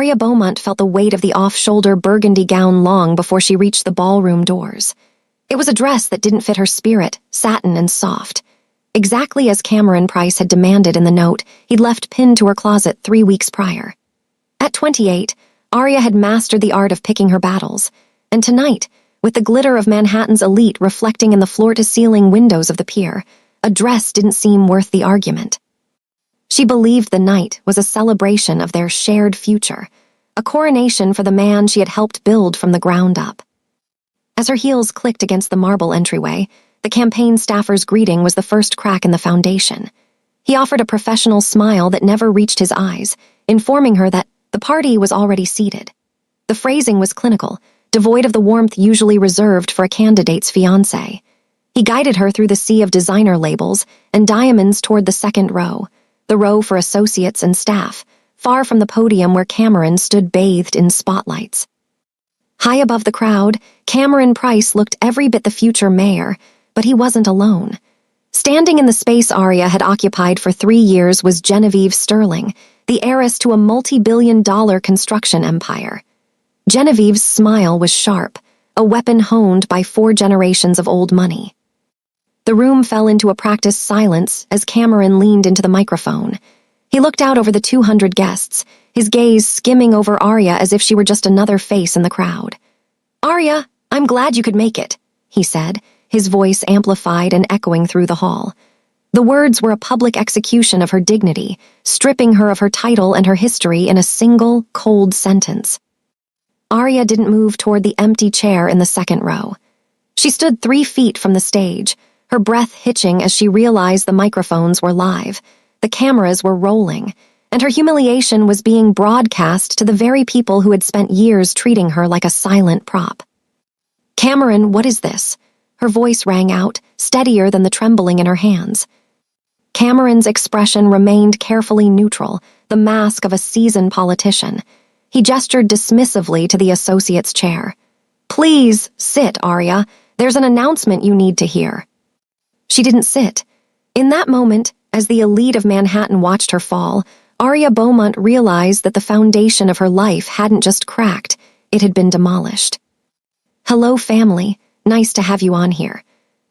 Arya Beaumont felt the weight of the off-shoulder burgundy gown long before she reached the ballroom doors. It was a dress that didn't fit her spirit, satin and soft. Exactly as Cameron Price had demanded in the note he'd left pinned to her closet 3 weeks prior. At 28, Arya had mastered the art of picking her battles, and tonight, with the glitter of Manhattan's elite reflecting in the floor-to-ceiling windows of the pier, a dress didn't seem worth the argument. She believed the night was a celebration of their shared future, a coronation for the man she had helped build from the ground up. As her heels clicked against the marble entryway, the campaign staffer's greeting was the first crack in the foundation. He offered a professional smile that never reached his eyes, informing her that the party was already seated. The phrasing was clinical, devoid of the warmth usually reserved for a candidate's fiancé. He guided her through the sea of designer labels and diamonds toward the second row, the row for associates and staff, far from the podium where Cameron stood bathed in spotlights. High above the crowd, Cameron Price looked every bit the future mayor, but he wasn't alone. Standing in the space Arya had occupied for 3 years was Genevieve Sterling, the heiress to a multi-billion-dollar construction empire. Genevieve's smile was sharp, a weapon honed by 4 generations of old money. The room fell into a practiced silence as Cameron leaned into the microphone. He looked out over the 200 guests, his gaze skimming over Arya as if she were just another face in the crowd. "Arya, I'm glad you could make it," he said, his voice amplified and echoing through the hall. The words were a public execution of her dignity, stripping her of her title and her history in a single, cold sentence. Arya didn't move toward the empty chair in the second row. She stood 3 feet from the stage, her breath hitching as she realized the microphones were live, the cameras were rolling, and her humiliation was being broadcast to the very people who had spent years treating her like a silent prop. "Cameron, what is this?" Her voice rang out, steadier than the trembling in her hands. Cameron's expression remained carefully neutral, the mask of a seasoned politician. He gestured dismissively to the associate's chair. "Please, sit, Arya. There's an announcement you need to hear." She didn't sit. In that moment, as the elite of Manhattan watched her fall, Arya Beaumont realized that the foundation of her life hadn't just cracked, it had been demolished. "Hello, family. Nice to have you on here.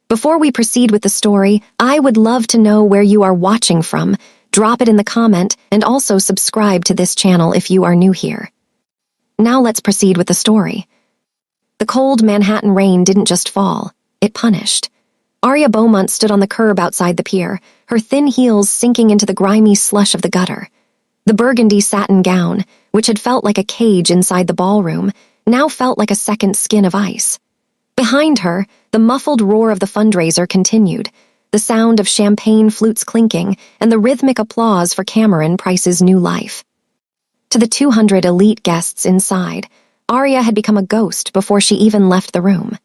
Before we proceed with the story, I would love to know where you are watching from. Drop it in the comment and also subscribe to this channel if you are new here. Now let's proceed with the story." The cold Manhattan rain didn't just fall, it punished. Arya Beaumont stood on the curb outside the pier, her thin heels sinking into the grimy slush of the gutter. The burgundy satin gown, which had felt like a cage inside the ballroom, now felt like a second skin of ice. Behind her, the muffled roar of the fundraiser continued, the sound of champagne flutes clinking and the rhythmic applause for Cameron Price's new life. To the 200 elite guests inside, Arya had become a ghost before she even left the room.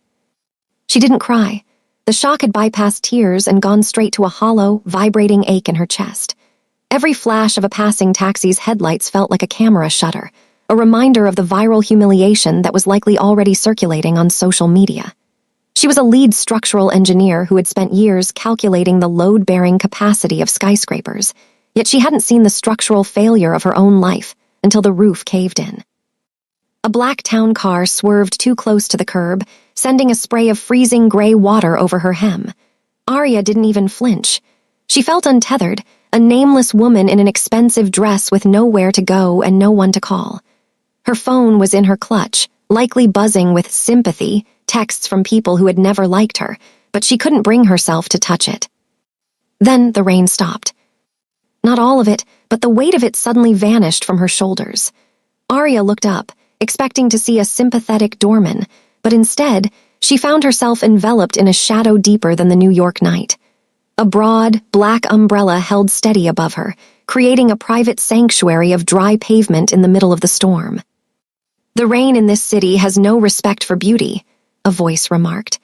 She didn't cry. The shock had bypassed tears and gone straight to a hollow, vibrating ache in her chest. Every flash of a passing taxi's headlights felt like a camera shutter, a reminder of the viral humiliation that was likely already circulating on social media. She was a lead structural engineer who had spent years calculating the load-bearing capacity of skyscrapers, yet she hadn't seen the structural failure of her own life until the roof caved in. A black town car swerved too close to the curb, sending a spray of freezing gray water over her hem. Arya didn't even flinch. She felt untethered, a nameless woman in an expensive dress with nowhere to go and no one to call. Her phone was in her clutch, likely buzzing with sympathy, texts from people who had never liked her, but she couldn't bring herself to touch it. Then the rain stopped. Not all of it, but the weight of it suddenly vanished from her shoulders. Arya looked up, expecting to see a sympathetic doorman, but instead, she found herself enveloped in a shadow deeper than the New York night. A broad, black umbrella held steady above her, creating a private sanctuary of dry pavement in the middle of the storm. "The rain in this city has no respect for beauty," a voice remarked.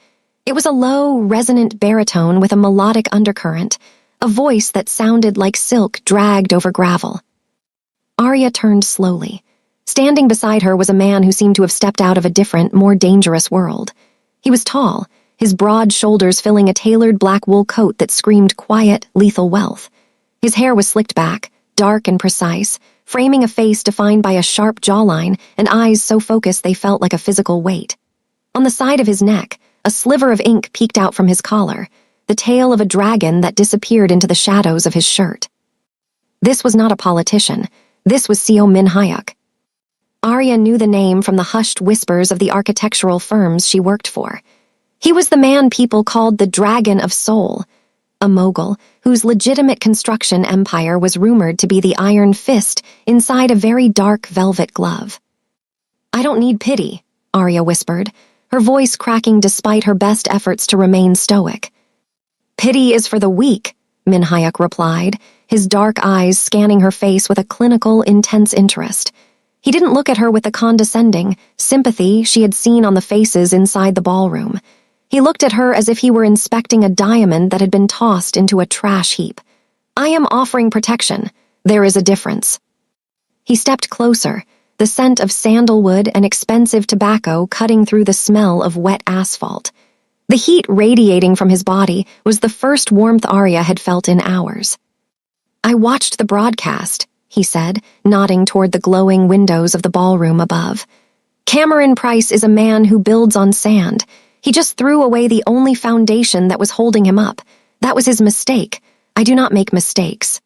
It was a low, resonant baritone with a melodic undercurrent, a voice that sounded like silk dragged over gravel. Arya turned slowly. Standing beside her was a man who seemed to have stepped out of a different, more dangerous world. He was tall, his broad shoulders filling a tailored black wool coat that screamed quiet, lethal wealth. His hair was slicked back, dark and precise, framing a face defined by a sharp jawline and eyes so focused they felt like a physical weight. On the side of his neck, a sliver of ink peeked out from his collar, the tail of a dragon that disappeared into the shadows of his shirt. This was not a politician. This was Seo Min-hyuk. Arya knew the name from the hushed whispers of the architectural firms she worked for. He was the man people called the Dragon of Seoul, a mogul whose legitimate construction empire was rumored to be the iron fist inside a very dark velvet glove. "I don't need pity," Arya whispered, her voice cracking despite her best efforts to remain stoic. "Pity is for the weak," Min-hyuk replied, his dark eyes scanning her face with a clinical, intense interest. He didn't look at her with the condescending sympathy she had seen on the faces inside the ballroom. He looked at her as if he were inspecting a diamond that had been tossed into a trash heap. "I am offering protection. There is a difference." He stepped closer, the scent of sandalwood and expensive tobacco cutting through the smell of wet asphalt. The heat radiating from his body was the first warmth Arya had felt in hours. "I watched the broadcast," he said, nodding toward the glowing windows of the ballroom above. "Cameron Price is a man who builds on sand. He just threw away the only foundation that was holding him up. That was his mistake. I do not make mistakes."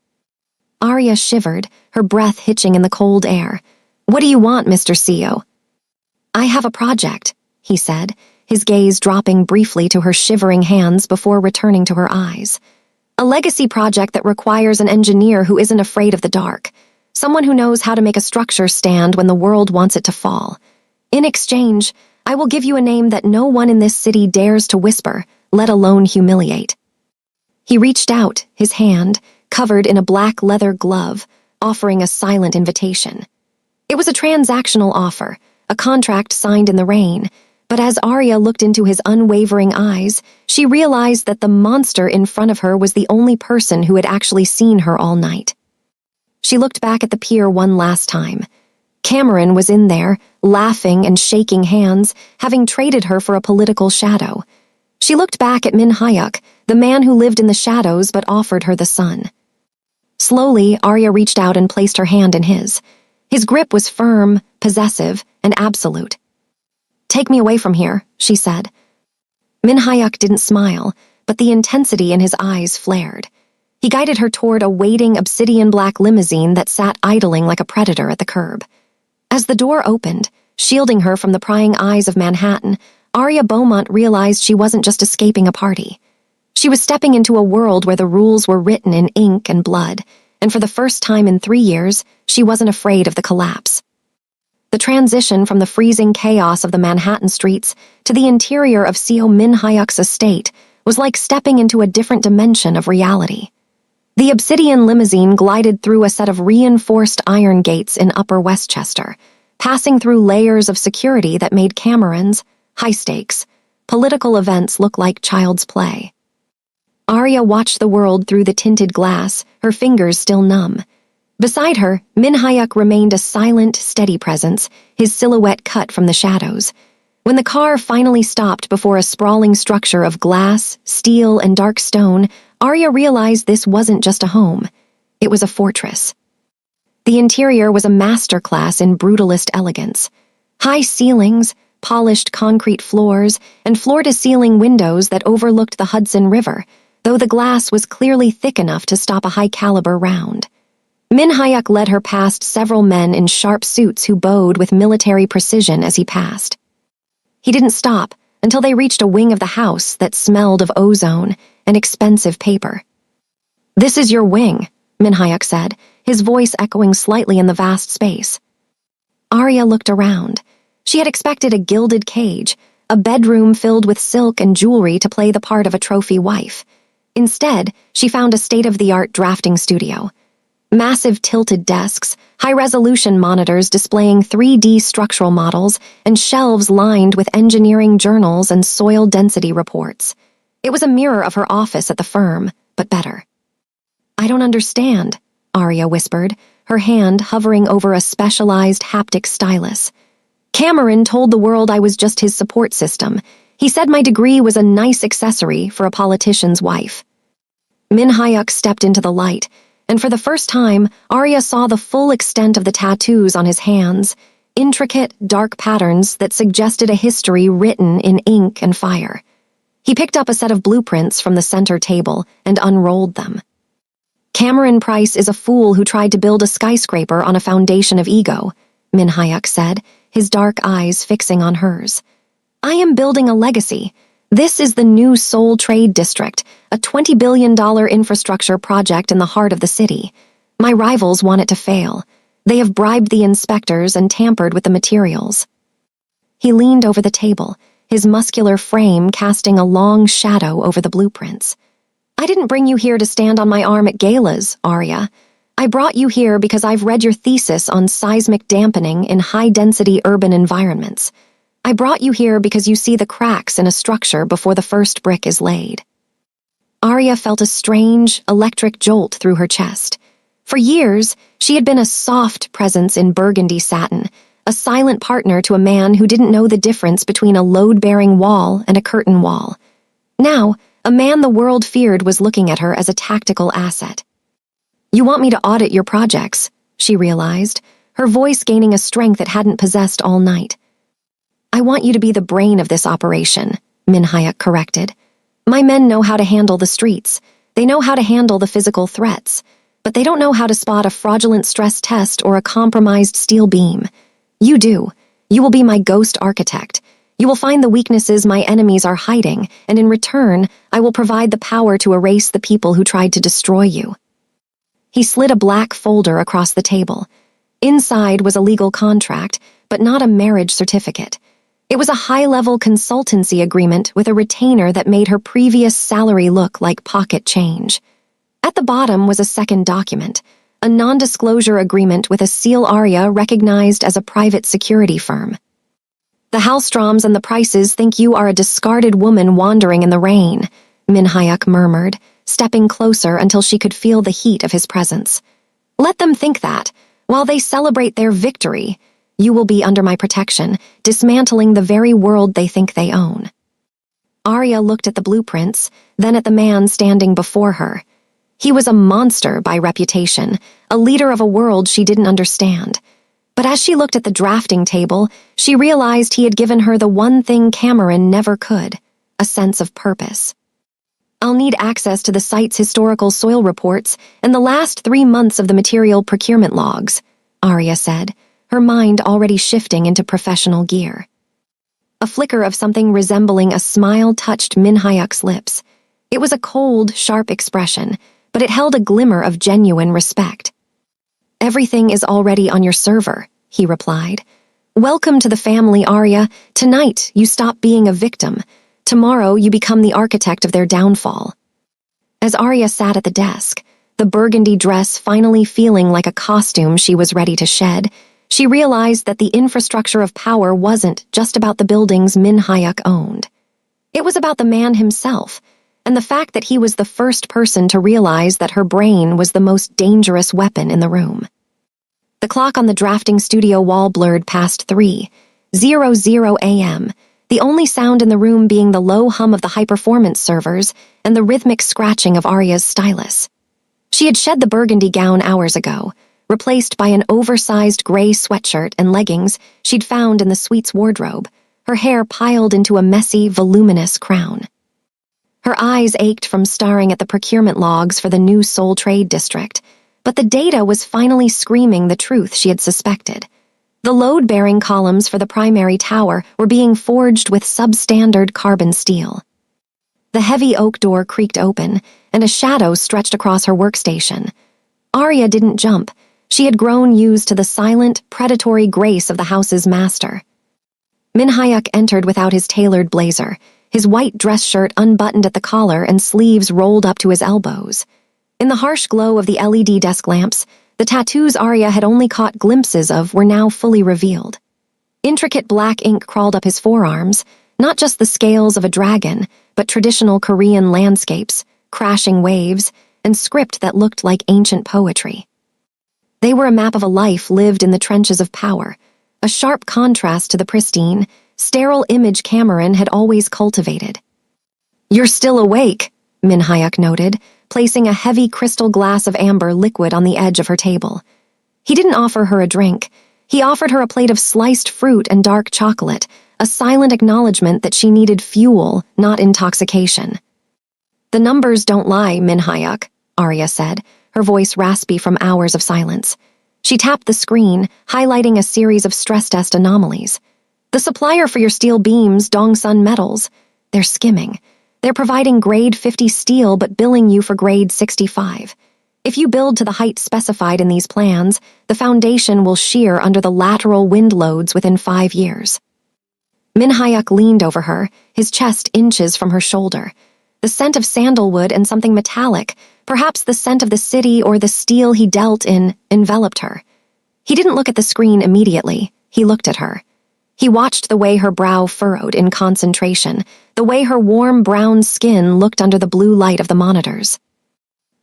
Arya shivered, her breath hitching in the cold air. "What do you want, Mr. Seo?" "I have a project," he said, his gaze dropping briefly to her shivering hands before returning to her eyes. "A legacy project that requires an engineer who isn't afraid of the dark, someone who knows how to make a structure stand when the world wants it to fall. In exchange, I will give you a name that no one in this city dares to whisper, let alone humiliate." He reached out, his hand, covered in a black leather glove, offering a silent invitation. It was a transactional offer, a contract signed in the rain, but as Arya looked into his unwavering eyes, she realized that the monster in front of her was the only person who had actually seen her all night. She looked back at the pier one last time. Cameron was in there, laughing and shaking hands, having traded her for a political shadow. She looked back at Min-hyuk, the man who lived in the shadows but offered her the sun. Slowly, Arya reached out and placed her hand in his. His grip was firm, possessive, and absolute. "Take me away from here," she said. Min-hyuk didn't smile, but the intensity in his eyes flared. He guided her toward a waiting obsidian-black limousine that sat idling like a predator at the curb. As the door opened, shielding her from the prying eyes of Manhattan, Arya Beaumont realized she wasn't just escaping a party. She was stepping into a world where the rules were written in ink and blood, and for the first time in 3 years, she wasn't afraid of the collapse. The transition from the freezing chaos of the Manhattan streets to the interior of Seo Min-hyuk's estate was like stepping into a different dimension of reality. The obsidian limousine glided through a set of reinforced iron gates in Upper Westchester, passing through layers of security that made Cameron's, high-stakes, political events look like child's play. Arya watched the world through the tinted glass, her fingers still numb. Beside her, Min-hyuk remained a silent, steady presence, his silhouette cut from the shadows. When the car finally stopped before a sprawling structure of glass, steel, and dark stone, Arya realized this wasn't just a home. It was a fortress. The interior was a masterclass in brutalist elegance. High ceilings, polished concrete floors, and floor-to-ceiling windows that overlooked the Hudson River, though the glass was clearly thick enough to stop a high-caliber round. Min-hyuk led her past several men in sharp suits who bowed with military precision as he passed. He didn't stop until they reached a wing of the house that smelled of ozone and expensive paper. "This is your wing," Min-hyuk said, his voice echoing slightly in the vast space. Arya looked around. She had expected a gilded cage, a bedroom filled with silk and jewelry to play the part of a trophy wife. Instead, she found a state-of-the-art drafting studio. Massive tilted desks, high-resolution monitors displaying 3D structural models, and shelves lined with engineering journals and soil density reports. It was a mirror of her office at the firm, but better. "I don't understand," Arya whispered, her hand hovering over a specialized haptic stylus. "Cameron told the world I was just his support system. He said my degree was a nice accessory for a politician's wife." Min-hyuk stepped into the light, and for the first time, Arya saw the full extent of the tattoos on his hands, intricate, dark patterns that suggested a history written in ink and fire. He picked up a set of blueprints from the center table and unrolled them. Cameron Price is a fool who tried to build a skyscraper on a foundation of ego, Min Hyuk said, his dark eyes fixing on hers. I am building a legacy. This is the new Seoul Trade District, a $20 billion infrastructure project in the heart of the city. My rivals want it to fail. They have bribed the inspectors and tampered with the materials. He leaned over the table, his muscular frame casting a long shadow over the blueprints. I didn't bring you here to stand on my arm at galas, Arya. I brought you here because I've read your thesis on seismic dampening in high-density urban environments. I brought you here because you see the cracks in a structure before the first brick is laid. Arya felt a strange, electric jolt through her chest. For years, she had been a soft presence in burgundy satin, a silent partner to a man who didn't know the difference between a load-bearing wall and a curtain wall. Now, a man the world feared was looking at her as a tactical asset. You want me to audit your projects, she realized, her voice gaining a strength it hadn't possessed all night. I want you to be the brain of this operation, Min Hyuk corrected. My men know how to handle the streets. They know how to handle the physical threats. But they don't know how to spot a fraudulent stress test or a compromised steel beam. You do. You will be my ghost architect. You will find the weaknesses my enemies are hiding, and in return, I will provide the power to erase the people who tried to destroy you. He slid a black folder across the table. Inside was a legal contract, but not a marriage certificate. It was a high-level consultancy agreement with a retainer that made her previous salary look like pocket change. At the bottom was a second document, a non-disclosure agreement with a Seal Arya recognized as a private security firm. The Hallstroms and the Prices think you are a discarded woman wandering in the rain, Min Hyuk murmured, stepping closer until she could feel the heat of his presence. Let them think that, while they celebrate their victory, you will be under my protection, dismantling the very world they think they own. Arya looked at the blueprints, then at the man standing before her. He was a monster by reputation, a leader of a world she didn't understand. But as she looked at the drafting table, she realized he had given her the one thing Cameron never could, a sense of purpose. I'll need access to the site's historical soil reports and the last 3 months of the material procurement logs, Arya said, her mind already shifting into professional gear. A flicker of something resembling a smile touched Min Hyuk's lips. It was a cold, sharp expression, but it held a glimmer of genuine respect. Everything is already on your server, he replied. Welcome to the family, Arya. Tonight, you stop being a victim. Tomorrow, you become the architect of their downfall. As Arya sat at the desk, the burgundy dress finally feeling like a costume she was ready to shed, she realized that the infrastructure of power wasn't just about the buildings Min Hyuk owned. It was about the man himself, and the fact that he was the first person to realize that her brain was the most dangerous weapon in the room. The clock on the drafting studio wall blurred past 3:00 a.m., the only sound in the room being the low hum of the high-performance servers and the rhythmic scratching of Arya's stylus. She had shed the burgundy gown hours ago, replaced by an oversized gray sweatshirt and leggings she'd found in the suite's wardrobe, her hair piled into a messy, voluminous crown. Her eyes ached from staring at the procurement logs for the new Seoul Trade District, but the data was finally screaming the truth she had suspected. The load-bearing columns for the primary tower were being forged with substandard carbon steel. The heavy oak door creaked open, and a shadow stretched across her workstation. Arya didn't jump. She had grown used to the silent, predatory grace of the house's master. Min Hyuk entered without his tailored blazer, his white dress shirt unbuttoned at the collar and sleeves rolled up to his elbows. In the harsh glow of the LED desk lamps, the tattoos Arya had only caught glimpses of were now fully revealed. Intricate black ink crawled up his forearms, not just the scales of a dragon, but traditional Korean landscapes, crashing waves, and script that looked like ancient poetry. They were a map of a life lived in the trenches of power, a sharp contrast to the pristine, sterile image Cameron had always cultivated. You're still awake, Min Hyuk noted, placing a heavy crystal glass of amber liquid on the edge of her table. He didn't offer her a drink. He offered her a plate of sliced fruit and dark chocolate, a silent acknowledgement that she needed fuel, not intoxication. "The numbers don't lie, Min-hyuk," Arya said, her voice raspy from hours of silence. She tapped the screen, highlighting a series of stress test anomalies. "The supplier for your steel beams, Dongsun Metals, they're skimming. They're providing grade 50 steel but billing you for grade 65. If you build to the height specified in these plans, the foundation will shear under the lateral wind loads within 5 years. Min-hyuk leaned over her, his chest inches from her shoulder. The scent of sandalwood and something metallic, perhaps the scent of the city or the steel he dealt in, enveloped her. He didn't look at the screen immediately. He looked at her. He watched the way her brow furrowed in concentration, the way her warm brown skin looked under the blue light of the monitors.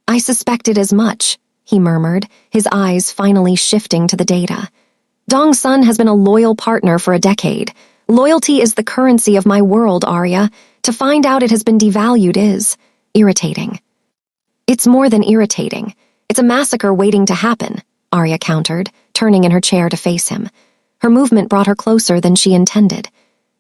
"I suspected as much," he murmured, his eyes finally shifting to the data. "Dongsun has been a loyal partner for a decade. Loyalty is the currency of my world, Arya. To find out it has been devalued is irritating." "It's more than irritating. It's a massacre waiting to happen," Arya countered, turning in her chair to face him. Her movement brought her closer than she intended.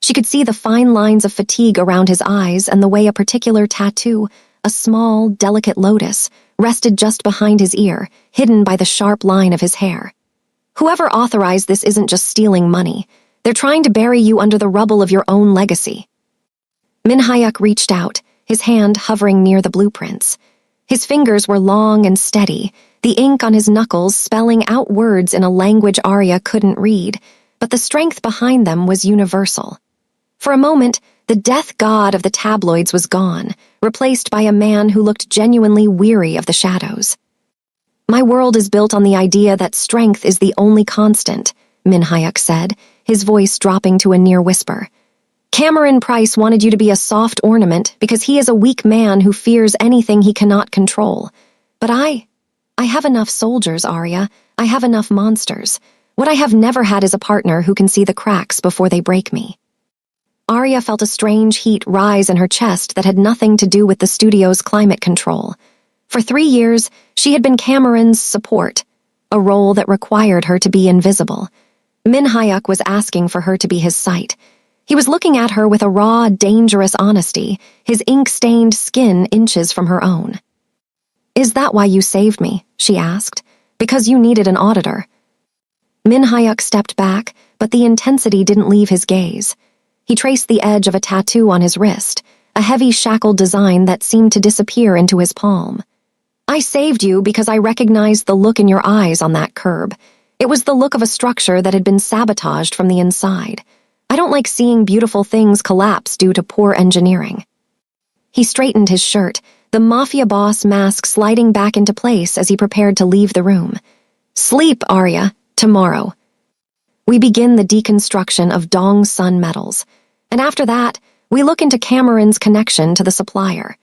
She could see the fine lines of fatigue around his eyes and the way a particular tattoo, a small, delicate lotus, rested just behind his ear, hidden by the sharp line of his hair. "Whoever authorized this isn't just stealing money. They're trying to bury you under the rubble of your own legacy." Min-hyuk reached out, his hand hovering near the blueprints. His fingers were long and steady, the ink on his knuckles spelling out words in a language Arya couldn't read, but the strength behind them was universal. For a moment, the death god of the tabloids was gone, replaced by a man who looked genuinely weary of the shadows. "My world is built on the idea that strength is the only constant," Min-hyuk said, his voice dropping to a near whisper. "Cameron Price wanted you to be a soft ornament because he is a weak man who fears anything he cannot control. But I have enough soldiers, Arya. I have enough monsters. What I have never had is a partner who can see the cracks before they break me." Arya felt a strange heat rise in her chest that had nothing to do with the studio's climate control. For 3 years, she had been Cameron's support, a role that required her to be invisible. Min-hyuk was asking for her to be his sight. He was looking at her with a raw, dangerous honesty, his ink-stained skin inches from her own. "Is that why you saved me?" she asked. "Because you needed an auditor." Min-hyuk stepped back, but the intensity didn't leave his gaze. He traced the edge of a tattoo on his wrist, a heavy shackled design that seemed to disappear into his palm. "I saved you because I recognized the look in your eyes on that curb. It was the look of a structure that had been sabotaged from the inside. I don't like seeing beautiful things collapse due to poor engineering." He straightened his shirt, the Mafia boss mask sliding back into place as he prepared to leave the room. "Sleep, Arya. Tomorrow. We begin the deconstruction of Dongsun Metals, and after that, we look into Cameron's connection to the supplier.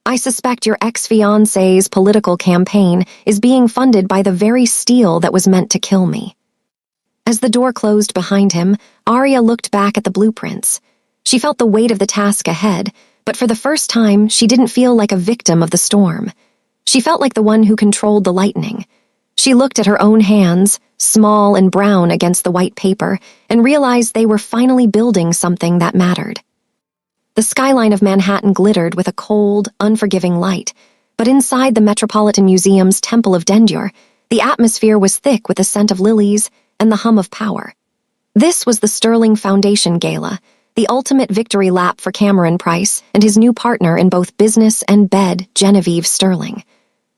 I suspect your ex-fiancé's political campaign is being funded by the very steel that was meant to kill me." As the door closed behind him, Arya looked back at the blueprints. She felt the weight of the task ahead, but for the first time, she didn't feel like a victim of the storm. She felt like the one who controlled the lightning. She looked at her own hands, small and brown against the white paper, and realized they were finally building something that mattered. The skyline of Manhattan glittered with a cold, unforgiving light, but inside the Metropolitan Museum's Temple of Dendur, the atmosphere was thick with the scent of lilies and the hum of power. This was the Sterling Foundation Gala, the ultimate victory lap for Cameron Price and his new partner in both business and bed, Genevieve Sterling.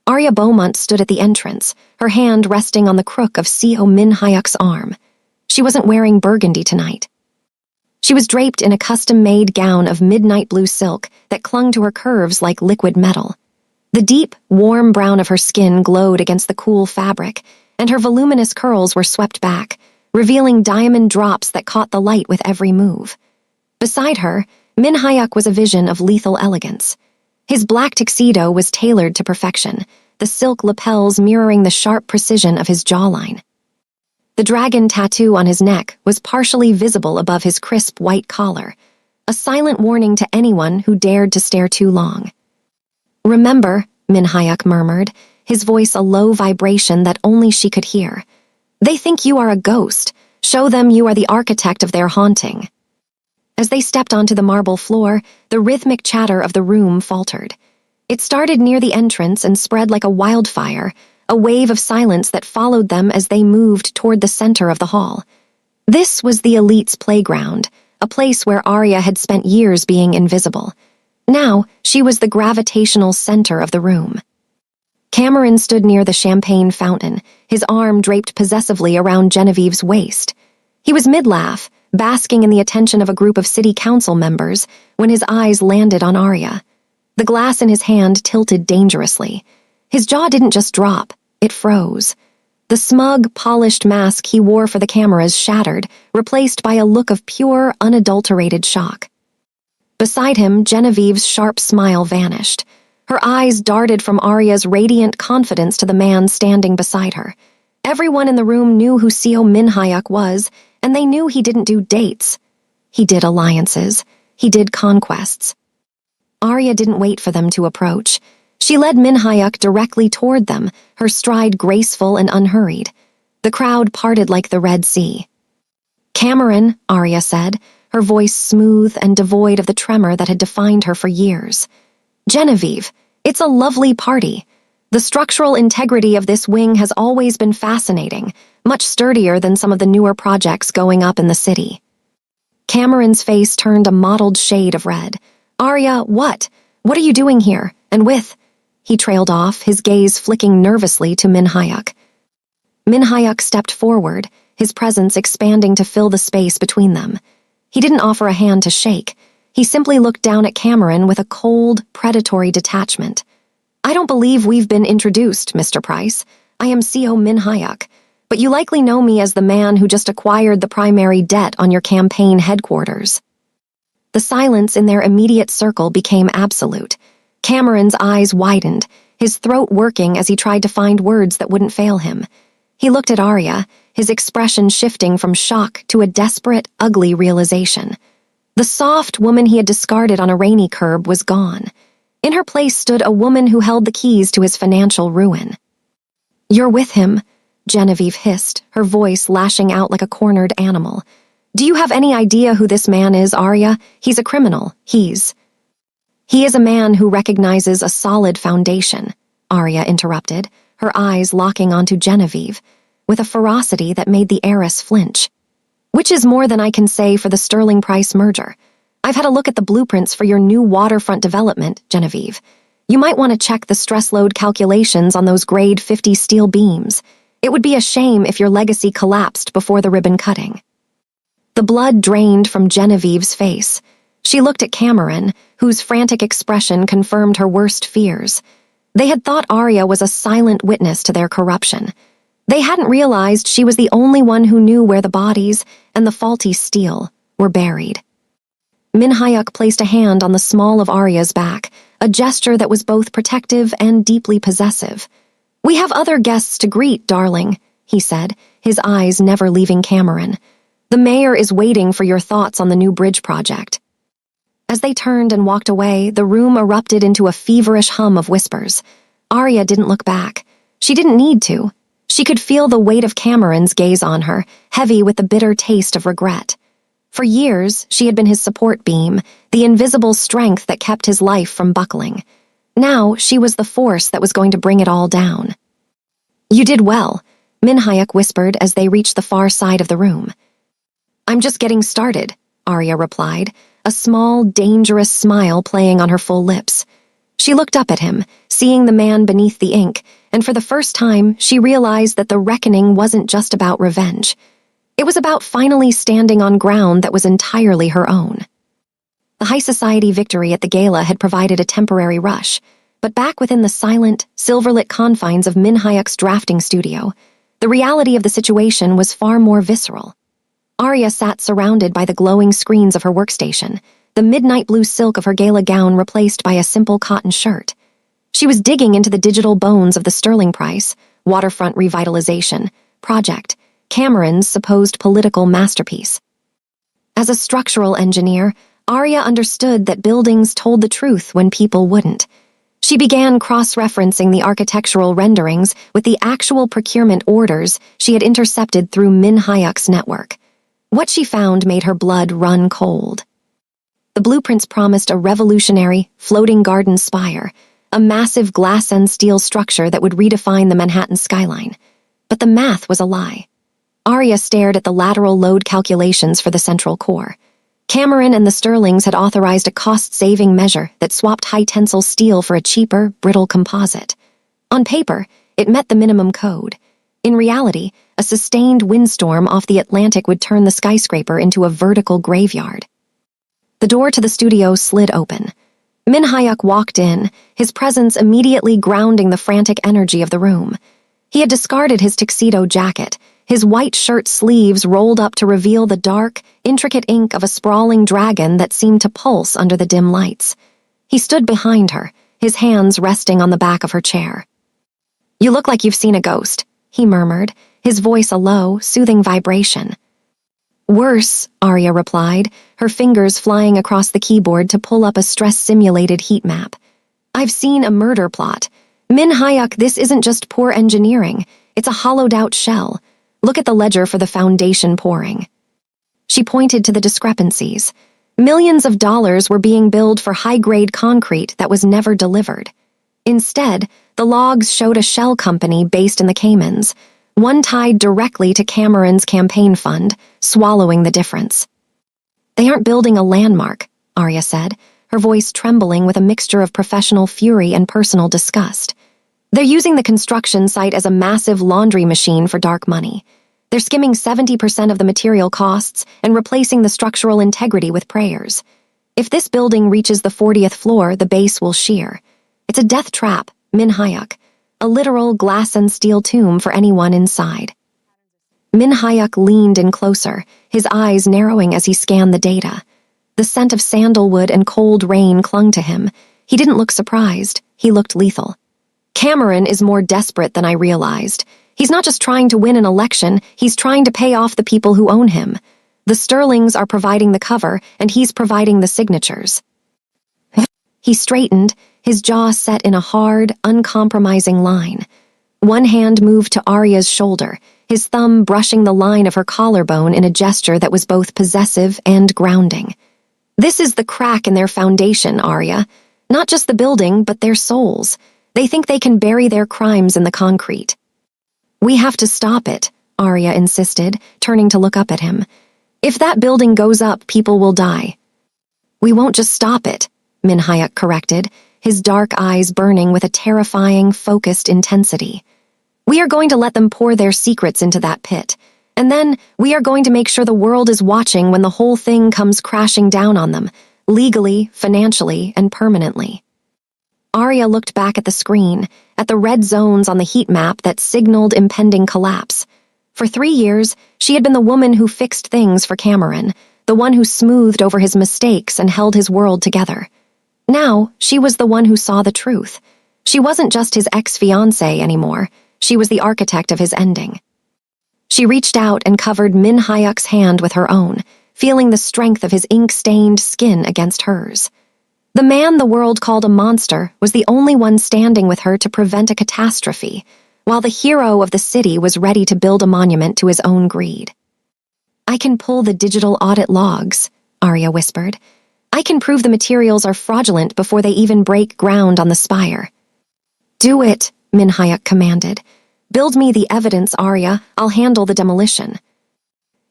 Arya Beaumont stood at the entrance, her hand resting on the crook of C.O. Min-hyuk's arm. She wasn't wearing burgundy tonight. She was draped in a custom-made gown of midnight blue silk that clung to her curves like liquid metal. The deep, warm brown of her skin glowed against the cool fabric, and her voluminous curls were swept back, revealing diamond drops that caught the light with every move. Beside her, Min-hyuk was a vision of lethal elegance. His black tuxedo was tailored to perfection, the silk lapels mirroring the sharp precision of his jawline. The dragon tattoo on his neck was partially visible above his crisp white collar, a silent warning to anyone who dared to stare too long. "Remember, Min Hyuk murmured, his voice a low vibration that only she could hear. They think you are a ghost. Show them you are the architect of their haunting. As they stepped onto the marble floor, the rhythmic chatter of the room faltered. It started near the entrance and spread like a wildfire, a wave of silence that followed them as they moved toward the center of the hall. This was the elite's playground, a place where Arya had spent years being invisible. Now, she was the gravitational center of the room. Cameron stood near the champagne fountain, his arm draped possessively around Genevieve's waist. He was mid-laugh, basking in the attention of a group of city council members, when his eyes landed on Arya. The glass in his hand tilted dangerously. His jaw didn't just drop, it froze. The smug, polished mask he wore for the cameras shattered, replaced by a look of pure, unadulterated shock. Beside him, Genevieve's sharp smile vanished. Her eyes darted from Arya's radiant confidence to the man standing beside her. Everyone in the room knew who Seo Min Hyuk was, and they knew he didn't do dates. He did alliances. He did conquests. Arya didn't wait for them to approach. She led Min Hyuk directly toward them, her stride graceful and unhurried. The crowd parted like the Red Sea. "Cameron," Arya said, her voice smooth and devoid of the tremor that had defined her for years. "Genevieve, it's a lovely party. The structural integrity of this wing has always been fascinating, much sturdier than some of the newer projects going up in the city." Cameron's face turned a mottled shade of red. "Arya, what? What are you doing here? And with?" He trailed off, his gaze flicking nervously to Min Hyuk. Min Hyuk stepped forward, his presence expanding to fill the space between them. He didn't offer a hand to shake. He simply looked down at Cameron with a cold, predatory detachment. "I don't believe we've been introduced, Mr. Price. I am Seo Min Hyuk, but you likely know me as the man who just acquired the primary debt on your campaign headquarters." The silence in their immediate circle became absolute. Cameron's eyes widened, his throat working as he tried to find words that wouldn't fail him. He looked at Arya, his expression shifting from shock to a desperate, ugly realization. The soft woman he had discarded on a rainy curb was gone. In her place stood a woman who held the keys to his financial ruin. "You're with him," Genevieve hissed, her voice lashing out like a cornered animal. "Do you have any idea who this man is, Arya? He's a criminal. He is a man who recognizes a solid foundation," Arya interrupted, her eyes locking onto Genevieve, with a ferocity that made the heiress flinch. "Which is more than I can say for the Sterling Price merger. I've had a look at the blueprints for your new waterfront development, Genevieve. You might want to check the stress load calculations on those grade 50 steel beams. It would be a shame if your legacy collapsed before the ribbon cutting." The blood drained from Genevieve's face. She looked at Cameron, whose frantic expression confirmed her worst fears. They had thought Arya was a silent witness to their corruption. They hadn't realized she was the only one who knew where the bodies and the faulty steel were buried. Min Hyuk placed a hand on the small of Arya's back, a gesture that was both protective and deeply possessive. "We have other guests to greet, darling," he said, his eyes never leaving Cameron. "The mayor is waiting for your thoughts on the new bridge project." As they turned and walked away, the room erupted into a feverish hum of whispers. Arya didn't look back. She didn't need to. She could feel the weight of Cameron's gaze on her, heavy with the bitter taste of regret. For years, she had been his support beam, the invisible strength that kept his life from buckling. Now, she was the force that was going to bring it all down. "You did well," Min Hyuk whispered as they reached the far side of the room. "I'm just getting started," Arya replied, a small, dangerous smile playing on her full lips. She looked up at him, seeing the man beneath the ink, and for the first time, she realized that the reckoning wasn't just about revenge. It was about finally standing on ground that was entirely her own. The high society victory at the gala had provided a temporary rush, but back within the silent, silver-lit confines of Min Hyuk's drafting studio, the reality of the situation was far more visceral. Arya sat surrounded by the glowing screens of her workstation, the midnight blue silk of her gala gown replaced by a simple cotton shirt. She was digging into the digital bones of the Sterling Price, waterfront revitalization, project, Cameron's supposed political masterpiece. As a structural engineer, Arya understood that buildings told the truth when people wouldn't. She began cross-referencing the architectural renderings with the actual procurement orders she had intercepted through Min Hyuk's network. What she found made her blood run cold. The blueprints promised a revolutionary, floating garden spire, a massive glass and steel structure that would redefine the Manhattan skyline. But the math was a lie. Arya stared at the lateral load calculations for the central core. Cameron and the Sterlings had authorized a cost-saving measure that swapped high-tensile steel for a cheaper, brittle composite. On paper, it met the minimum code. In reality, a sustained windstorm off the Atlantic would turn the skyscraper into a vertical graveyard. The door to the studio slid open. Min Hyuk walked in, his presence immediately grounding the frantic energy of the room. He had discarded his tuxedo jacket, his white shirt sleeves rolled up to reveal the dark, intricate ink of a sprawling dragon that seemed to pulse under the dim lights. He stood behind her, his hands resting on the back of her chair. "You look like you've seen a ghost," he murmured, his voice a low, soothing vibration. "Worse," Arya replied, her fingers flying across the keyboard to pull up a stress-simulated heat map. "I've seen a murder plot. Min Hyuk, this isn't just poor engineering. It's a hollowed-out shell. Look at the ledger for the foundation pouring." She pointed to the discrepancies. Millions of dollars were being billed for high-grade concrete that was never delivered. Instead, the logs showed a shell company based in the Caymans, one tied directly to Cameron's campaign fund, swallowing the difference. "They aren't building a landmark," Arya said, her voice trembling with a mixture of professional fury and personal disgust. "They're using the construction site as a massive laundry machine for dark money. They're skimming 70% of the material costs and replacing the structural integrity with prayers. If this building reaches the 40th floor, the base will shear. It's a death trap, Min Hyuk, a literal glass and steel tomb for anyone inside." Min Hyuk leaned in closer, his eyes narrowing as he scanned the data. The scent of sandalwood and cold rain clung to him. He didn't look surprised, he looked lethal. "Cameron is more desperate than I realized. He's not just trying to win an election, he's trying to pay off the people who own him. The Sterlings are providing the cover, and he's providing the signatures." He straightened, his jaw set in a hard, uncompromising line. One hand moved to Arya's shoulder, his thumb brushing the line of her collarbone in a gesture that was both possessive and grounding. "This is the crack in their foundation, Arya. Not just the building, but their souls. They think they can bury their crimes in the concrete." "We have to stop it," Arya insisted, turning to look up at him. "If that building goes up, people will die." "We won't just stop it," Min Hyuk corrected, his dark eyes burning with a terrifying, focused intensity. "We are going to let them pour their secrets into that pit, and then we are going to make sure the world is watching when the whole thing comes crashing down on them, legally, financially, and permanently." Arya looked back at the screen, at the red zones on the heat map that signaled impending collapse. For 3 years, she had been the woman who fixed things for Cameron, the one who smoothed over his mistakes and held his world together. Now, she was the one who saw the truth. She wasn't just his ex-fiancée anymore. She was the architect of his ending. She reached out and covered Min Hyuk's hand with her own, feeling the strength of his ink-stained skin against hers. The man the world called a monster was the only one standing with her to prevent a catastrophe, while the hero of the city was ready to build a monument to his own greed. "I can pull the digital audit logs," Arya whispered. "I can prove the materials are fraudulent before they even break ground on the spire." "Do it," Min Hyuk commanded. "Build me the evidence, Arya. I'll handle the demolition."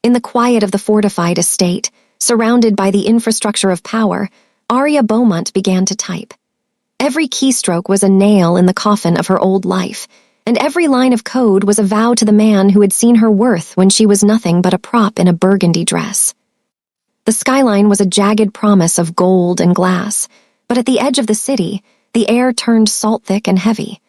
In the quiet of the fortified estate, surrounded by the infrastructure of power, Arya Beaumont began to type. Every keystroke was a nail in the coffin of her old life, and every line of code was a vow to the man who had seen her worth when she was nothing but a prop in a burgundy dress. The skyline was a jagged promise of gold and glass, but at the edge of the city, the air turned salt-thick and heavy.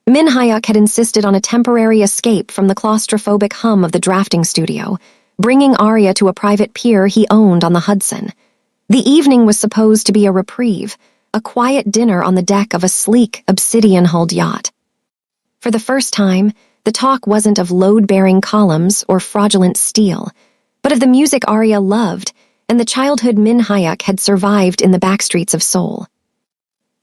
Min Hyuk had insisted on a temporary escape from the claustrophobic hum of the drafting studio, bringing Arya to a private pier he owned on the Hudson. The evening was supposed to be a reprieve, a quiet dinner on the deck of a sleek, obsidian-hulled yacht. For the first time, the talk wasn't of load-bearing columns or fraudulent steel, but of the music Arya loved and the childhood Min Hyuk had survived in the backstreets of Seoul.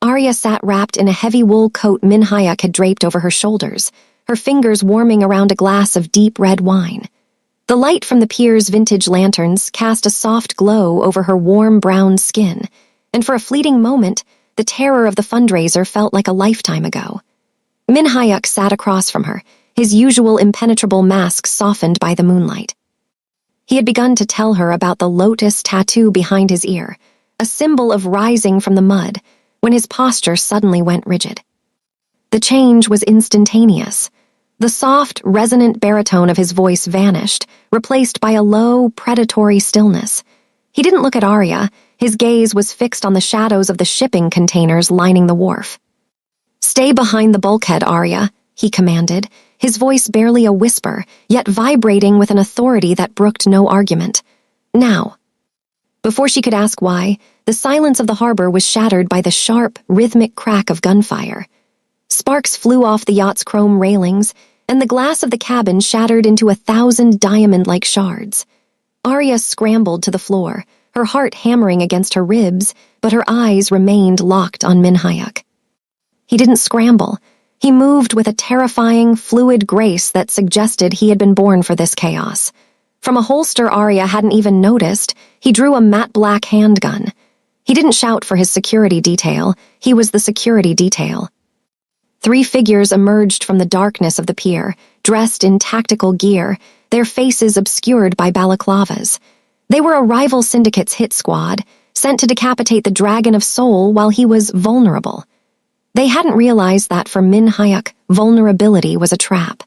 Arya sat wrapped in a heavy wool coat Min Hyuk had draped over her shoulders, her fingers warming around a glass of deep red wine. The light from the pier's vintage lanterns cast a soft glow over her warm brown skin, and for a fleeting moment, the terror of the fundraiser felt like a lifetime ago. Min Hyuk sat across from her, his usual impenetrable mask softened by the moonlight. He had begun to tell her about the lotus tattoo behind his ear, a symbol of rising from the mud, when his posture suddenly went rigid. The change was instantaneous. The soft, resonant baritone of his voice vanished, replaced by a low, predatory stillness. He didn't look at Arya. His gaze was fixed on the shadows of the shipping containers lining the wharf. "Stay behind the bulkhead, Arya," he commanded, his voice barely a whisper, yet vibrating with an authority that brooked no argument. "Now." Before she could ask why, the silence of the harbor was shattered by the sharp, rhythmic crack of gunfire. Sparks flew off the yacht's chrome railings, and the glass of the cabin shattered into 1,000 diamond-like shards. Arya scrambled to the floor, her heart hammering against her ribs, but her eyes remained locked on Min Hyuk. He didn't scramble. He moved with a terrifying, fluid grace that suggested he had been born for this chaos. From a holster Arya hadn't even noticed, he drew a matte black handgun. He didn't shout for his security detail. He was the security detail. 3 figures emerged from the darkness of the pier, dressed in tactical gear, their faces obscured by balaclavas. They were a rival syndicate's hit squad, sent to decapitate the Dragon of Soul while he was vulnerable. They hadn't realized that for Min Hyuk, vulnerability was a trap.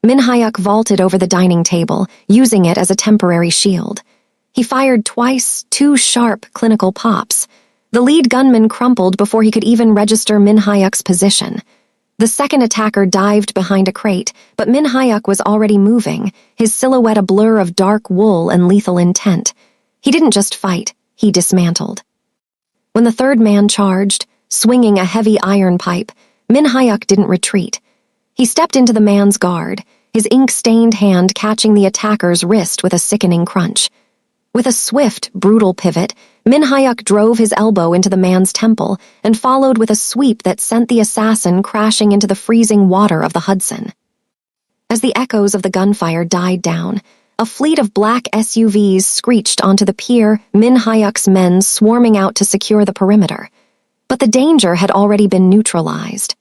Min Hyuk vaulted over the dining table, using it as a temporary shield. He fired twice, 2 sharp, clinical pops. The lead gunman crumpled before he could even register Min Hyuk's position. The second attacker dived behind a crate, but Min Hyuk was already moving, his silhouette a blur of dark wool and lethal intent. He didn't just fight, he dismantled. When the third man charged, swinging a heavy iron pipe, Min Hyuk didn't retreat. He stepped into the man's guard, his ink-stained hand catching the attacker's wrist with a sickening crunch. With a swift, brutal pivot, Min Hyuk drove his elbow into the man's temple and followed with a sweep that sent the assassin crashing into the freezing water of the Hudson. As the echoes of the gunfire died down, a fleet of black SUVs screeched onto the pier, Min Hyuk's men swarming out to secure the perimeter. But the danger had already been neutralized.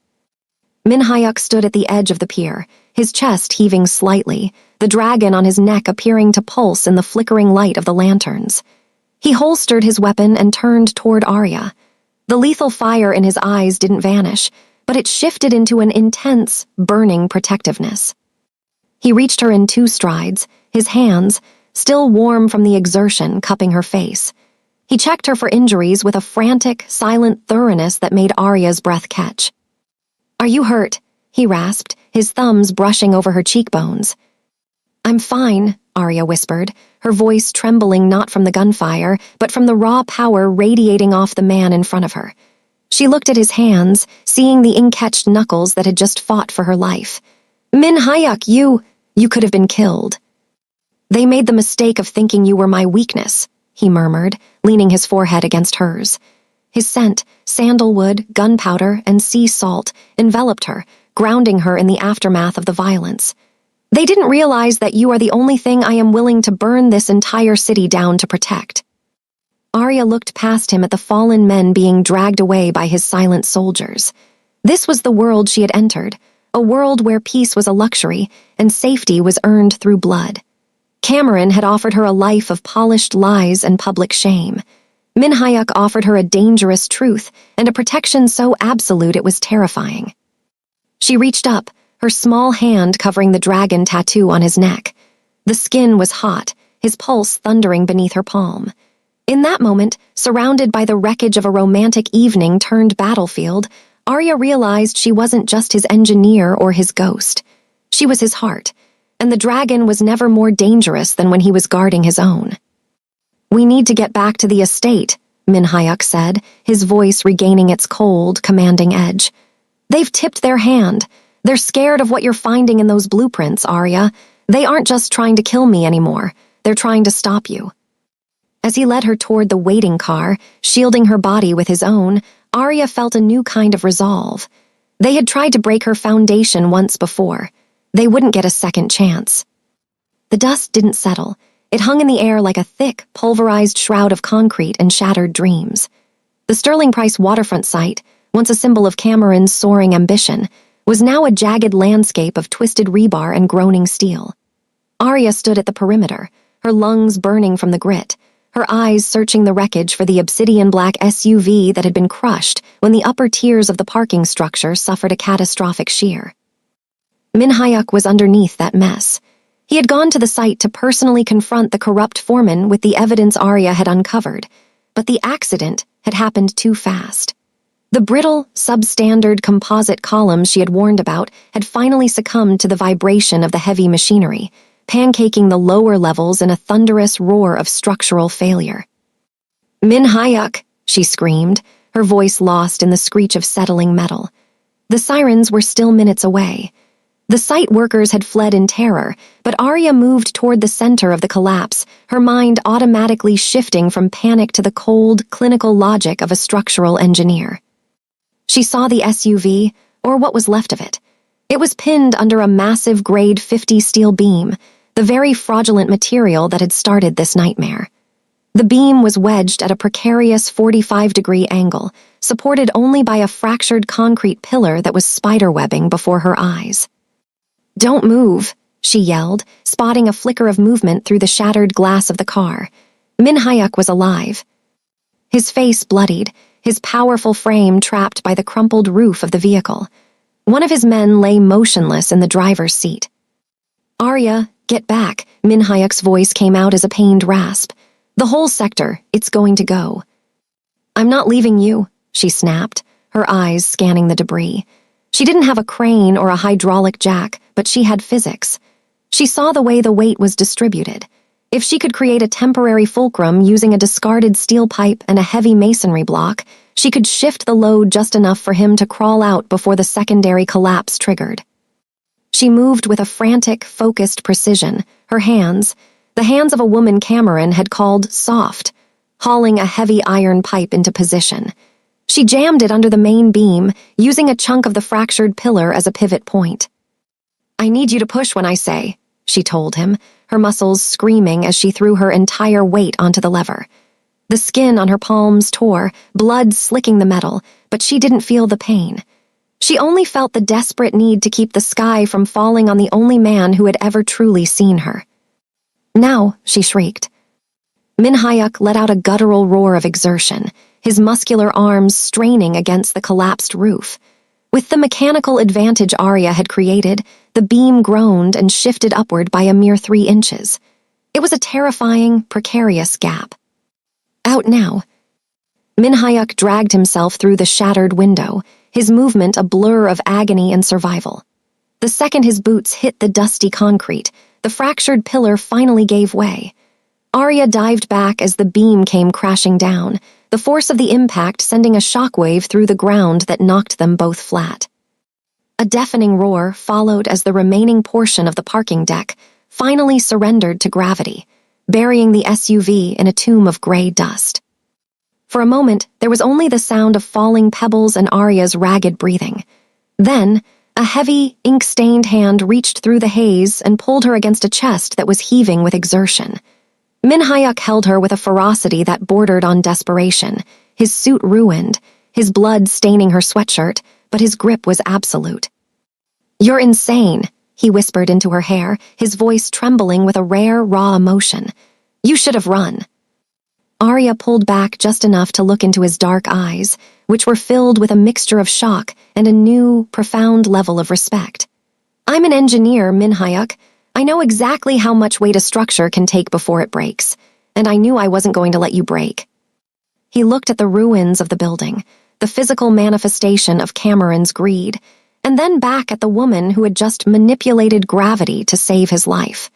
Min Hyuk stood at the edge of the pier, his chest heaving slightly, the dragon on his neck appearing to pulse in the flickering light of the lanterns. He holstered his weapon and turned toward Arya. The lethal fire in his eyes didn't vanish, but it shifted into an intense, burning protectiveness. He reached her in 2 strides, his hands, still warm from the exertion, cupping her face. He checked her for injuries with a frantic, silent thoroughness that made Arya's breath catch. "Are you hurt?" he rasped, his thumbs brushing over her cheekbones. "I'm fine," Arya whispered, her voice trembling not from the gunfire, but from the raw power radiating off the man in front of her. She looked at his hands, seeing the ink-etched knuckles that had just fought for her life. "Min Hyuk, you could have been killed." "They made the mistake of thinking you were my weakness," he murmured, leaning his forehead against hers. His scent, sandalwood, gunpowder, and sea salt, enveloped her, grounding her in the aftermath of the violence. "They didn't realize that you are the only thing I am willing to burn this entire city down to protect." Arya looked past him at the fallen men being dragged away by his silent soldiers. This was the world she had entered, a world where peace was a luxury and safety was earned through blood. Cameron had offered her a life of polished lies and public shame. Min Hyuk offered her a dangerous truth and a protection so absolute it was terrifying. She reached up, her small hand covering the dragon tattoo on his neck. The skin was hot, his pulse thundering beneath her palm. In that moment, surrounded by the wreckage of a romantic evening turned battlefield, Arya realized she wasn't just his engineer or his ghost. She was his heart, and the dragon was never more dangerous than when he was guarding his own. "We need to get back to the estate," Min Hyuk said, his voice regaining its cold, commanding edge. "They've tipped their hand. They're scared of what you're finding in those blueprints, Arya. They aren't just trying to kill me anymore. They're trying to stop you." As he led her toward the waiting car, shielding her body with his own, Arya felt a new kind of resolve. They had tried to break her foundation once before. They wouldn't get a second chance. The dust didn't settle. It hung in the air like a thick, pulverized shroud of concrete and shattered dreams. The Sterling Price waterfront site, once a symbol of Cameron's soaring ambition, was now a jagged landscape of twisted rebar and groaning steel. Arya stood at the perimeter, her lungs burning from the grit, her eyes searching the wreckage for the obsidian-black SUV that had been crushed when the upper tiers of the parking structure suffered a catastrophic shear. Min Hyuk was underneath that mess. He had gone to the site to personally confront the corrupt foreman with the evidence Arya had uncovered, but the accident had happened too fast. The brittle, substandard composite columns she had warned about had finally succumbed to the vibration of the heavy machinery, pancaking the lower levels in a thunderous roar of structural failure. "Min Hyuk," she screamed, her voice lost in the screech of settling metal. The sirens were still minutes away. The site workers had fled in terror, but Arya moved toward the center of the collapse, her mind automatically shifting from panic to the cold, clinical logic of a structural engineer. She saw the SUV, or what was left of it. It was pinned under a massive grade 50 steel beam, the very fraudulent material that had started this nightmare. The beam was wedged at a precarious 45-degree angle, supported only by a fractured concrete pillar that was spiderwebbing before her eyes. "Don't move," she yelled, spotting a flicker of movement through the shattered glass of the car. Min Hyuk was alive. His face bloodied, his powerful frame trapped by the crumpled roof of the vehicle. One of his men lay motionless in the driver's seat. "Arya, get back," Min Hyuk's voice came out as a pained rasp. "The whole sector, it's going to go." "I'm not leaving you," she snapped, her eyes scanning the debris. She didn't have a crane or a hydraulic jack, but she had physics. She saw the way the weight was distributed. If she could create a temporary fulcrum using a discarded steel pipe and a heavy masonry block, she could shift the load just enough for him to crawl out before the secondary collapse triggered. She moved with a frantic, focused precision, her hands, the hands of a woman Cameron had called soft, hauling a heavy iron pipe into position. She jammed it under the main beam, using a chunk of the fractured pillar as a pivot point. "I need you to push when I say," she told him, her muscles screaming as she threw her entire weight onto the lever. The skin on her palms tore, blood slicking the metal, but she didn't feel the pain. She only felt the desperate need to keep the sky from falling on the only man who had ever truly seen her. "Now," she shrieked. Min Hyuk let out a guttural roar of exertion, his muscular arms straining against the collapsed roof. With the mechanical advantage Arya had created, the beam groaned and shifted upward by a mere 3 inches. It was a terrifying, precarious gap. "Out now." Min Hyuk dragged himself through the shattered window, his movement a blur of agony and survival. The second his boots hit the dusty concrete, the fractured pillar finally gave way. Arya dived back as the beam came crashing down, the force of the impact sending a shockwave through the ground that knocked them both flat. A deafening roar followed as the remaining portion of the parking deck finally surrendered to gravity, burying the SUV in a tomb of gray dust. For a moment, there was only the sound of falling pebbles and Arya's ragged breathing. Then, a heavy, ink-stained hand reached through the haze and pulled her against a chest that was heaving with exertion. Min Hyuk held her with a ferocity that bordered on desperation, his suit ruined, his blood staining her sweatshirt, but his grip was absolute. "You're insane," he whispered into her hair, his voice trembling with a rare, raw emotion. "You should have run." Arya pulled back just enough to look into his dark eyes, which were filled with a mixture of shock and a new, profound level of respect. "I'm an engineer, Min Hyuk. I know exactly how much weight a structure can take before it breaks, and I knew I wasn't going to let you break." He looked at the ruins of the building, the physical manifestation of Cameron's greed, and then back at the woman who had just manipulated gravity to save his life.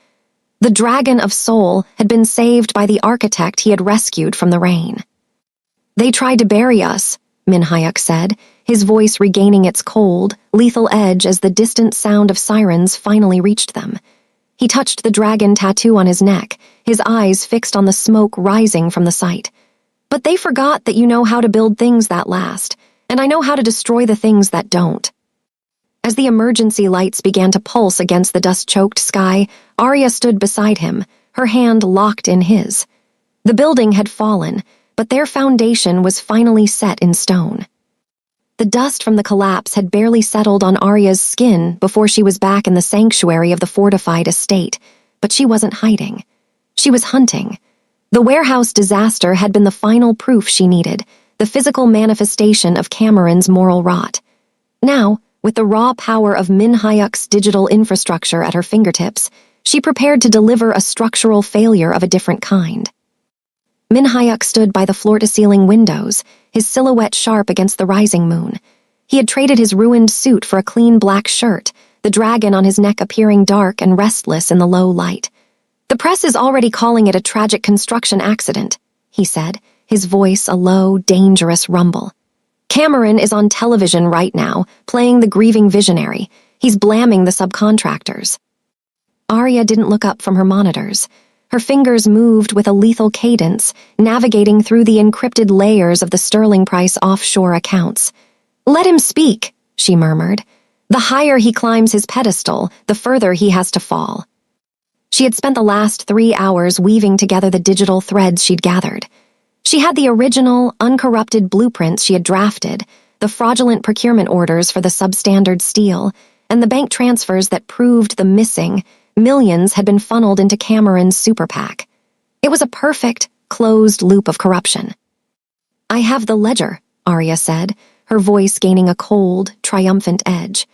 The dragon of soul had been saved by the architect he had rescued from the rain. "They tried to bury us," Min Hyuk said, his voice regaining its cold, lethal edge as the distant sound of sirens finally reached them. He touched the dragon tattoo on his neck, his eyes fixed on the smoke rising from the site. But they forgot that you know how to build things that last, and I know how to destroy the things that don't. As the emergency lights began to pulse against the dust-choked sky, Arya stood beside him, her hand locked in his. The building had fallen, but their foundation was finally set in stone. The dust from the collapse had barely settled on Arya's skin before she was back in the sanctuary of the fortified estate, but she wasn't hiding. She was hunting. The warehouse disaster had been the final proof she needed, the physical manifestation of Cameron's moral rot. Now, with the raw power of Min Hyuk's digital infrastructure at her fingertips, she prepared to deliver a structural failure of a different kind. Min Hyuk stood by the floor-to-ceiling windows, his silhouette sharp against the rising moon. He had traded his ruined suit for a clean black shirt, the dragon on his neck appearing dark and restless in the low light. "The press is already calling it a tragic construction accident," he said, his voice a low, dangerous rumble. "Cameron is on television right now, playing the grieving visionary. He's blaming the subcontractors." Arya didn't look up from her monitors. Her fingers moved with a lethal cadence, navigating through the encrypted layers of the Sterling Price offshore accounts. "Let him speak," she murmured. "The higher he climbs his pedestal, the further he has to fall." She had spent the last 3 hours weaving together the digital threads she'd gathered. She had the original, uncorrupted blueprints she had drafted, the fraudulent procurement orders for the substandard steel, and the bank transfers that proved the missing millions had been funneled into Cameron's super PAC. It was a perfect, closed loop of corruption. "I have the ledger," Arya said, her voice gaining a cold, triumphant edge.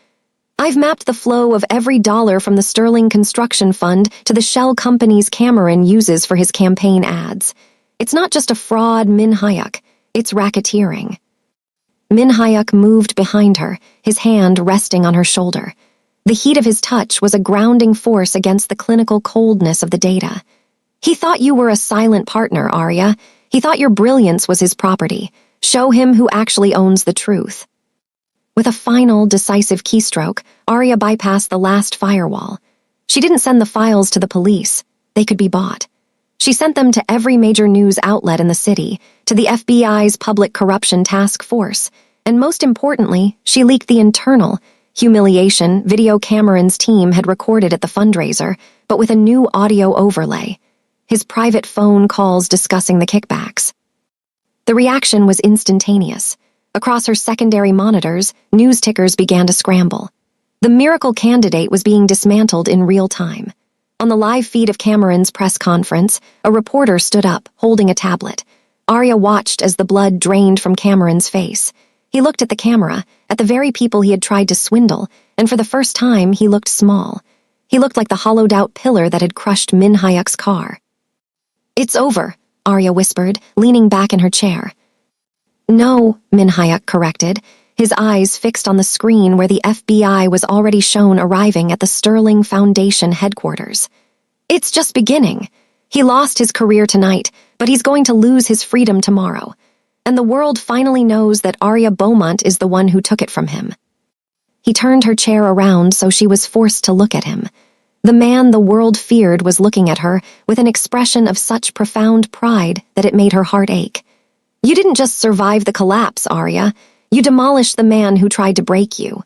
"I've mapped the flow of every dollar from the Sterling Construction Fund to the shell companies Cameron uses for his campaign ads. It's not just a fraud, Min Hyuk. It's racketeering." Min Hyuk moved behind her, his hand resting on her shoulder. The heat of his touch was a grounding force against the clinical coldness of the data. "He thought you were a silent partner, Arya. He thought your brilliance was his property. Show him who actually owns the truth." With a final, decisive keystroke, Arya bypassed the last firewall. She didn't send the files to the police. They could be bought. She sent them to every major news outlet in the city, to the FBI's Public Corruption Task Force, and most importantly, she leaked the internal humiliation video Cameron's team had recorded at the fundraiser, but with a new audio overlay. His private phone calls discussing the kickbacks. The reaction was instantaneous. Across her secondary monitors, news tickers began to scramble. The miracle candidate was being dismantled in real time. On the live feed of Cameron's press conference, a reporter stood up, holding a tablet. Arya watched as the blood drained from Cameron's face. He looked at the camera, at the very people he had tried to swindle, and for the first time he looked small. He looked like the hollowed-out pillar that had crushed Min Hyuk's car. "It's over," Arya whispered, leaning back in her chair. "No," Min Hyuk corrected, his eyes fixed on the screen where the FBI was already shown arriving at the Sterling Foundation headquarters. "It's just beginning. He lost his career tonight, but he's going to lose his freedom tomorrow. And the world finally knows that Arya Beaumont is the one who took it from him." He turned her chair around so she was forced to look at him. The man the world feared was looking at her with an expression of such profound pride that it made her heart ache. "You didn't just survive the collapse, Arya. You demolished the man who tried to break you."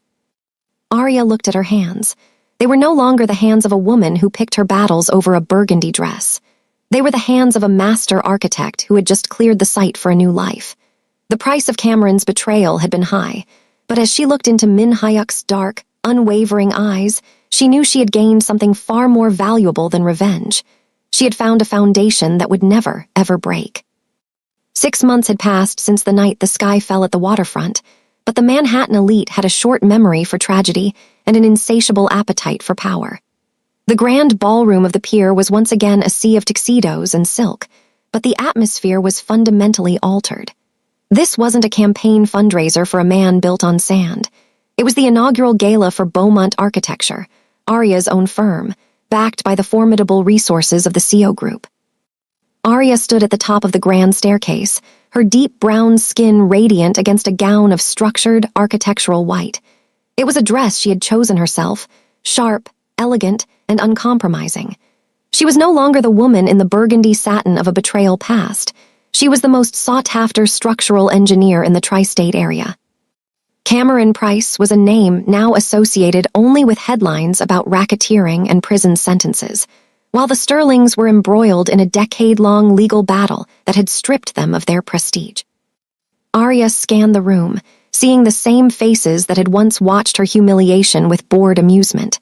Arya looked at her hands. They were no longer the hands of a woman who picked her battles over a burgundy dress. They were the hands of a master architect who had just cleared the site for a new life. The price of Cameron's betrayal had been high, but as she looked into Min Hyuk's dark, unwavering eyes, she knew she had gained something far more valuable than revenge. She had found a foundation that would never, ever break. 6 months had passed since the night the sky fell at the waterfront, but the Manhattan elite had a short memory for tragedy and an insatiable appetite for power. The grand ballroom of the pier was once again a sea of tuxedos and silk, but the atmosphere was fundamentally altered. This wasn't a campaign fundraiser for a man built on sand. It was the inaugural gala for Beaumont Architecture, Arya's own firm, backed by the formidable resources of the CO Group. Arya stood at the top of the grand staircase, her deep brown skin radiant against a gown of structured, architectural white. It was a dress she had chosen herself, sharp, elegant, and uncompromising. She was no longer the woman in the burgundy satin of a betrayal past. She was the most sought-after structural engineer in the tri-state area. Cameron Price was a name now associated only with headlines about racketeering and prison sentences, while the Sterlings were embroiled in a decade-long legal battle that had stripped them of their prestige. Arya scanned the room, seeing the same faces that had once watched her humiliation with bored amusement.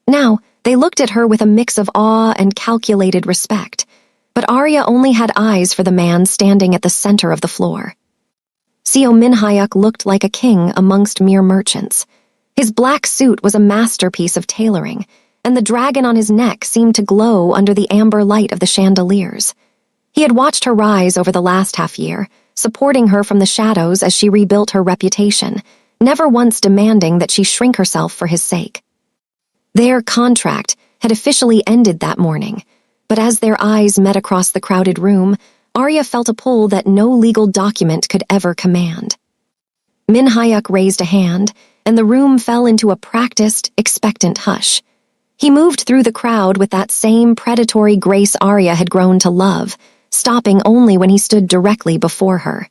Now, they looked at her with a mix of awe and calculated respect, but Arya only had eyes for the man standing at the center of the floor. Seo Minhyuk looked like a king amongst mere merchants. His black suit was a masterpiece of tailoring, and the dragon on his neck seemed to glow under the amber light of the chandeliers. He had watched her rise over the last half-year, supporting her from the shadows as she rebuilt her reputation, never once demanding that she shrink herself for his sake. Their contract had officially ended that morning, but as their eyes met across the crowded room, Arya felt a pull that no legal document could ever command. Minhyuk raised a hand, and the room fell into a practiced, expectant hush. He moved through the crowd with that same predatory grace Arya had grown to love, stopping only when he stood directly before her.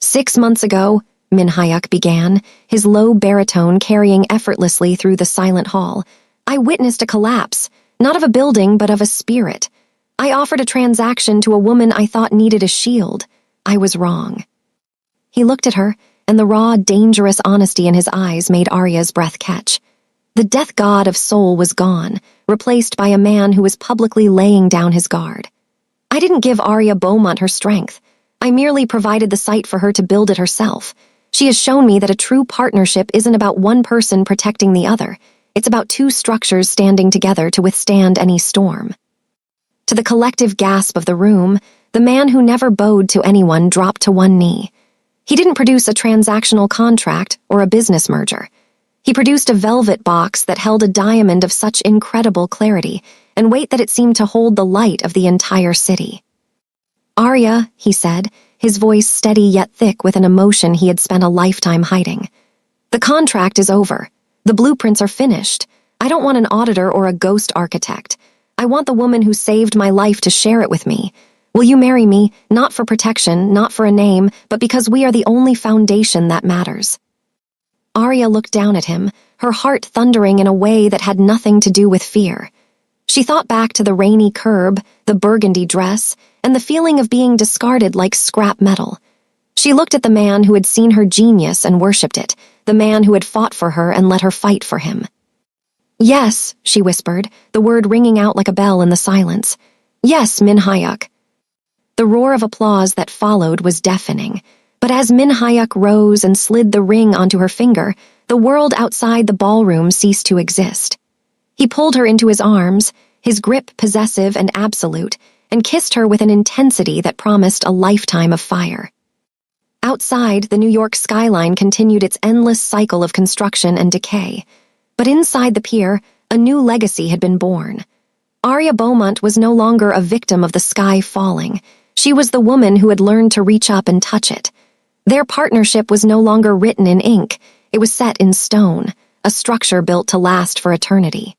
6 months ago, Minhyuk began, his low baritone carrying effortlessly through the silent hall, I witnessed a collapse, not of a building but of a spirit. I offered a transaction to a woman I thought needed a shield. I was wrong. He looked at her, and the raw, dangerous honesty in his eyes made Arya's breath catch. The death god of soul was gone, replaced by a man who was publicly laying down his guard. I didn't give Arya Beaumont her strength. I merely provided the site for her to build it herself. She has shown me that a true partnership isn't about one person protecting the other. It's about two structures standing together to withstand any storm. To the collective gasp of the room, the man who never bowed to anyone dropped to one knee. He didn't produce a transactional contract or a business merger. He produced a velvet box that held a diamond of such incredible clarity and weight that it seemed to hold the light of the entire city. Arya, he said, his voice steady yet thick with an emotion he had spent a lifetime hiding. The contract is over. The blueprints are finished. I don't want an auditor or a ghost architect. I want the woman who saved my life to share it with me. Will you marry me, not for protection, not for a name, but because we are the only foundation that matters? Arya looked down at him, her heart thundering in a way that had nothing to do with fear. She thought back to the rainy curb, the burgundy dress, and the feeling of being discarded like scrap metal. She looked at the man who had seen her genius and worshipped it, the man who had fought for her and let her fight for him. Yes, she whispered, the word ringing out like a bell in the silence. Yes, Minhyuk. The roar of applause that followed was deafening, but as Minhyuk rose and slid the ring onto her finger, the world outside the ballroom ceased to exist. He pulled her into his arms, his grip possessive and absolute, and kissed her with an intensity that promised a lifetime of fire. Outside, the New York skyline continued its endless cycle of construction and decay. But inside the pier, a new legacy had been born. Arya Beaumont was no longer a victim of the sky falling. She was the woman who had learned to reach up and touch it. Their partnership was no longer written in ink. It was set in stone, a structure built to last for eternity.